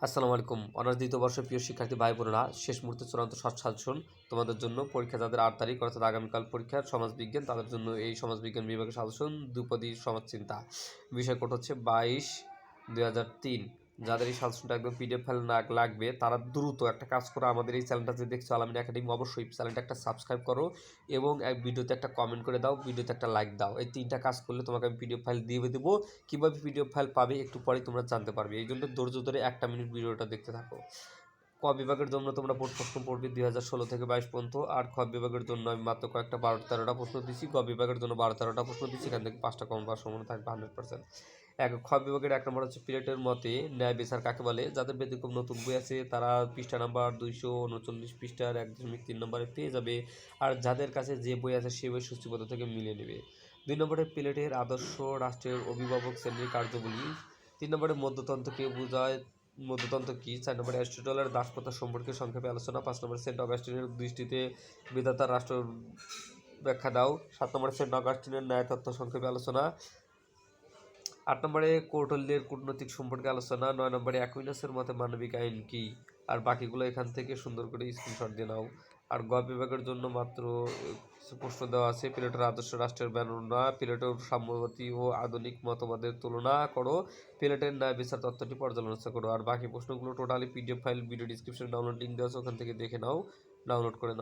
আসসালামু আলাইকুম। অনার্স দ্বিতীয় বর্ষের প্রিয় শিক্ষার্থী ভাই বোনেরা, শেষ মুহূর্তে চূড়ান্ত সাজেশন তোমাদের জন্য। পরীক্ষা যাদের 8 তারিখ অর্থাৎ আগামীকাল পরীক্ষার সমাজবিজ্ঞান, তাদের জন্য এই সমাজবিজ্ঞান বিভাগের সাজেশন দ্বিপদী সমাজচিন্তা। বিষয় কোড হচ্ছে 22/2003। যাদের এই সাজেশনটা একদম পিডিএফ ফাইল লাগবে তারা দ্রুত একটা কাজ করো, আমাদের এই চ্যানেলটা যে দেখছো আলামিন একাডেমি, অবশ্যই চ্যানেলটা একটা সাবস্ক্রাইব করো এবং ভিডিওতে একটা কমেন্ট করে দাও, ভিডিওতে একটা লাইক দাও। এই 3টা কাজ করলে তোমাকে আমি পিডিএফ ফাইল দিয়ে দেবো। কীভাবে পিডিএফ ফাইল পাবে একটু পরেই তোমরা জানতে পারবে। এই জন্য ধৈর্য ধরে 1 মিনিট ভিডিওটা দেখতে থাকো। ক বিভাগের জন্য তোমরা প্রশ্ন পড়বে 2016 থেকে 22 পর্যন্ত। আর খ বিভাগের জন্য আমি মাত্র কয়েকটা 12-13টা প্রশ্ন দিচ্ছি। গ বিভাগের জন্য 12-13টা প্রশ্ন দিচ্ছি। এখান থেকে 5টা কমন পাওয়ার সম্ভাবনা থাকবে 100%। খ বিভাগের 1 নম্বর হচ্ছে প্লেটের মতে ন্যায় বিচার কাকে বলে। যাদের ব্যতিক্রম নতুন বই আছে তারা পৃষ্ঠা নাম্বার 239 পৃষ্ঠার 1.3 নম্বরে পেয়ে যাবে। আর যাদের কাছে যে বই আছে সেই বই সূচিপত্র থেকে মিলিয়ে নেবে। 2 নম্বরে প্লেটের আদর্শ রাষ্ট্রের অভিভাবক শ্রেণীর কার্যবলী। 3 নম্বরে মধ্যতন্ত্রকে বোঝায়, মধ্যতন্ত্র কি। 4 নম্বরে অ্যারিস্টটলের দাসপ্রথা সম্পর্কে সংক্ষেপে আলোচনা। 5 নম্বরে সেন্ট অগাস্টিনের দৃষ্টিতে বিধাতার রাষ্ট্র ব্যাখ্যা দাও। 7 নম্বরে সেন্ট অগাস্টিনের ন্যায় তত্ত্ব সংক্ষেপে আলোচনা। 8 নম্বরে কৌটল্যের কূটনৈতিক সম্পর্কে আলোচনা। 9 নম্বরে অ্যাকুইনাসের মতে মানবিক আইন কি। আর বাকিগুলো এখান থেকে সুন্দর করে স্ক্রিনশট দিয়ে নাও। আর গ বিভাগের জন্য মাত্র কিছু প্রশ্ন দেওয়া আছে। প্লেটোর আদর্শ রাষ্ট্রের বর্ণনা, প্লেটোর সাম্যবাদী ও আধুনিক মতবাদের তুলনা করো, প্লেটের ন্যায় বিচার তত্ত্বটি পর্যালোচনা করো। আর বাকি প্রশ্নগুলো টোটালি পিডিএফ ফাইল ভিডিও ডিসক্রিপশনে ডাউনলোড লিঙ্ক দেওয়া আছে, ওখান থেকে দেখে নাও, ডাউনলোড করে নাও।